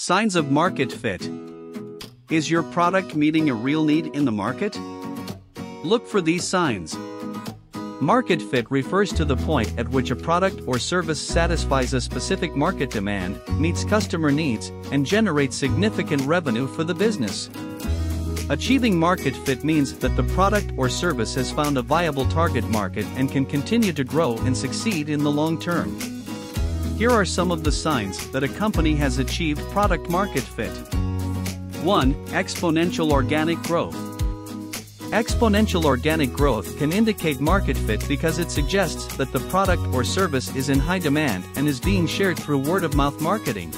Signs of market fit. Is your product meeting a real need in the market? Look for these signs. Market fit refers to the point at which a product or service satisfies a specific market demand, meets customer needs, and generates significant revenue for the business. Achieving market fit means that the product or service has found a viable target market and can continue to grow and succeed in the long term. Here are some of the signs that a company has achieved product market fit. 1. Exponential organic growth. Exponential organic growth can indicate market fit because it suggests that the product or service is in high demand and is being shared through word-of-mouth marketing.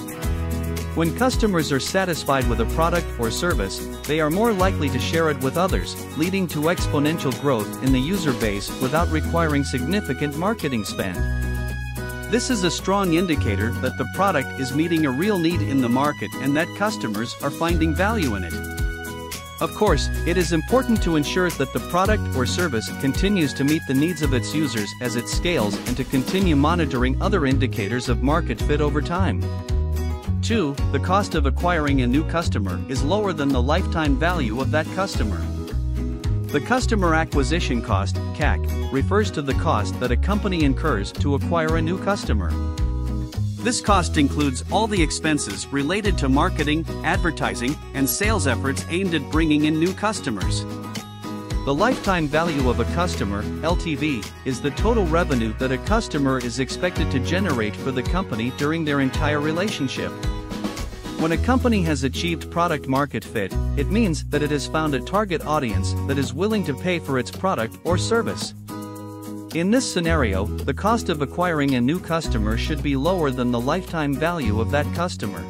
When customers are satisfied with a product or service, they are more likely to share it with others, leading to exponential growth in the user base without requiring significant marketing spend. This is a strong indicator that the product is meeting a real need in the market and that customers are finding value in it. Of course, it is important to ensure that the product or service continues to meet the needs of its users as it scales and to continue monitoring other indicators of market fit over time. 2. The cost of acquiring a new customer is lower than the lifetime value of that customer. The customer acquisition cost, CAC, refers to the cost that a company incurs to acquire a new customer. This cost includes all the expenses related to marketing, advertising, and sales efforts aimed at bringing in new customers. The lifetime value of a customer, LTV, is the total revenue that a customer is expected to generate for the company during their entire relationship. When a company has achieved product market fit, it means that it has found a target audience that is willing to pay for its product or service. In this scenario, the cost of acquiring a new customer should be lower than the lifetime value of that customer.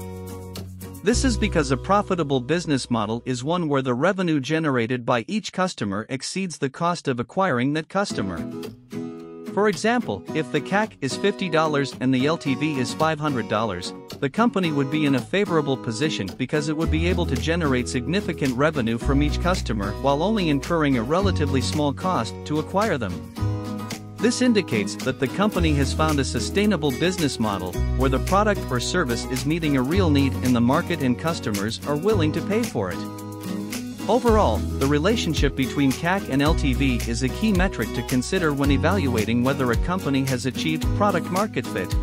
This is because a profitable business model is one where the revenue generated by each customer exceeds the cost of acquiring that customer. For example, if the CAC is $50 and the LTV is $500, the company would be in a favorable position because it would be able to generate significant revenue from each customer while only incurring a relatively small cost to acquire them. This indicates that the company has found a sustainable business model where the product or service is meeting a real need in the market and customers are willing to pay for it. Overall, the relationship between CAC and LTV is a key metric to consider when evaluating whether a company has achieved product market fit.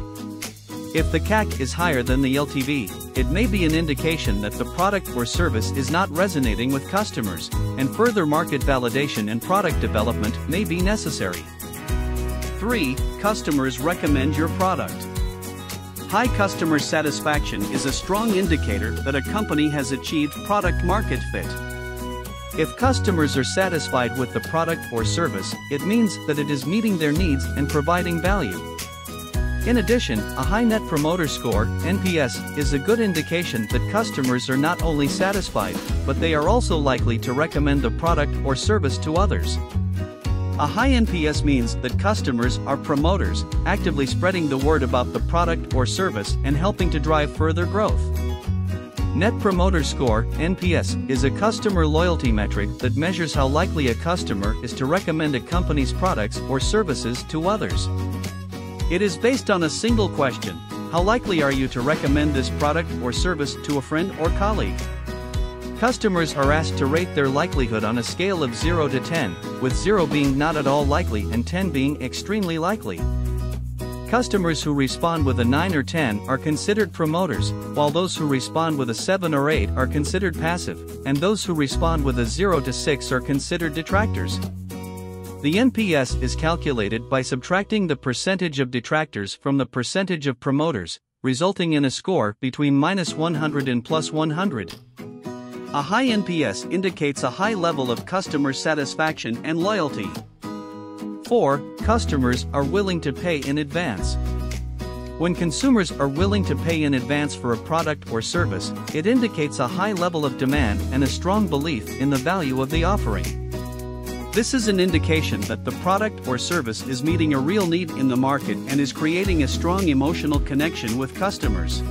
If the CAC is higher than the LTV, it may be an indication that the product or service is not resonating with customers, and further market validation and product development may be necessary. 3. Customers recommend your product. High customer satisfaction is a strong indicator that a company has achieved product market fit. If customers are satisfied with the product or service, it means that it is meeting their needs and providing value. In addition, a high Net Promoter Score, NPS, is a good indication that customers are not only satisfied, but they are also likely to recommend the product or service to others. A high NPS means that customers are promoters, actively spreading the word about the product or service and helping to drive further growth. Net Promoter Score, NPS, is a customer loyalty metric that measures how likely a customer is to recommend a company's products or services to others. It is based on a single question: how likely are you to recommend this product or service to a friend or colleague? Customers are asked to rate their likelihood on a scale of 0 to 10, with 0 being not at all likely and 10 being extremely likely. Customers who respond with a 9 or 10 are considered promoters, while those who respond with a 7 or 8 are considered passive, and those who respond with a 0 to 6 are considered detractors. The NPS is calculated by subtracting the percentage of detractors from the percentage of promoters, resulting in a score between -100 and +100. A high NPS indicates a high level of customer satisfaction and loyalty. 4. Customers are willing to pay in advance. When consumers are willing to pay in advance for a product or service, it indicates a high level of demand and a strong belief in the value of the offering. This is an indication that the product or service is meeting a real need in the market and is creating a strong emotional connection with customers.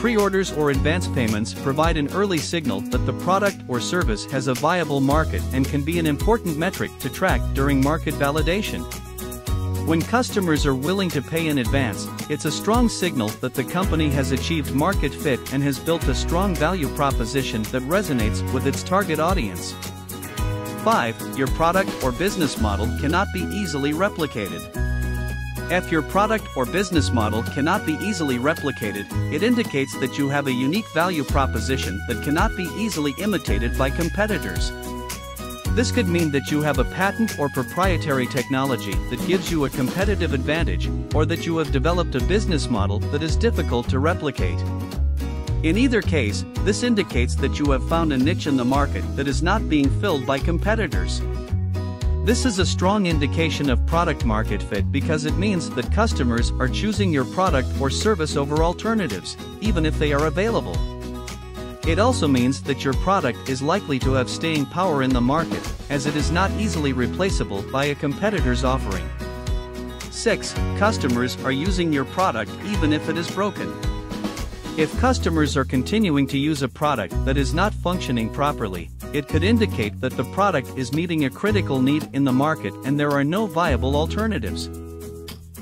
Pre-orders or advance payments provide an early signal that the product or service has a viable market and can be an important metric to track during market validation. When customers are willing to pay in advance, it's a strong signal that the company has achieved market fit and has built a strong value proposition that resonates with its target audience. 5. Your product or business model cannot be easily replicated. If your product or business model cannot be easily replicated, it indicates that you have a unique value proposition that cannot be easily imitated by competitors. This could mean that you have a patent or proprietary technology that gives you a competitive advantage, or that you have developed a business model that is difficult to replicate. In either case, this indicates that you have found a niche in the market that is not being filled by competitors. This is a strong indication of product market fit because it means that customers are choosing your product or service over alternatives, even if they are available. It also means that your product is likely to have staying power in the market, as it is not easily replaceable by a competitor's offering. 6. Customers are using your product even if it is broken. If customers are continuing to use a product that is not functioning properly, it could indicate that the product is meeting a critical need in the market and there are no viable alternatives.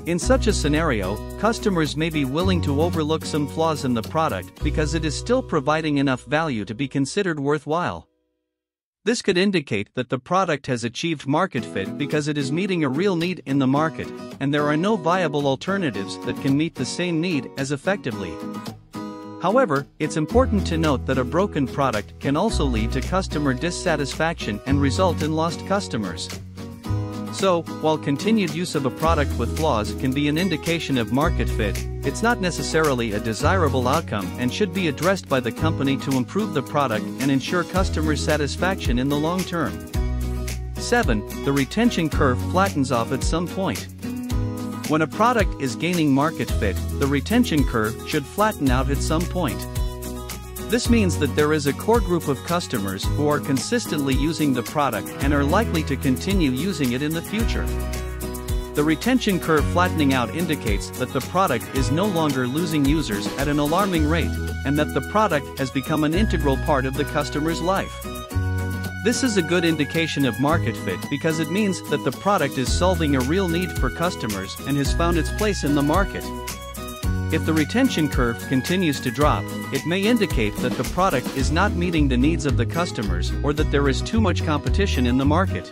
In such a scenario, customers may be willing to overlook some flaws in the product because it is still providing enough value to be considered worthwhile. This could indicate that the product has achieved market fit because it is meeting a real need in the market, and there are no viable alternatives that can meet the same need as effectively. However, it's important to note that a broken product can also lead to customer dissatisfaction and result in lost customers. So, while continued use of a product with flaws can be an indication of market fit, it's not necessarily a desirable outcome and should be addressed by the company to improve the product and ensure customer satisfaction in the long term. 7. The retention curve flattens off at some point. When a product is gaining market fit, the retention curve should flatten out at some point. This means that there is a core group of customers who are consistently using the product and are likely to continue using it in the future. The retention curve flattening out indicates that the product is no longer losing users at an alarming rate, and that the product has become an integral part of the customer's life. This is a good indication of market fit because it means that the product is solving a real need for customers and has found its place in the market. If the retention curve continues to drop, it may indicate that the product is not meeting the needs of the customers or that there is too much competition in the market.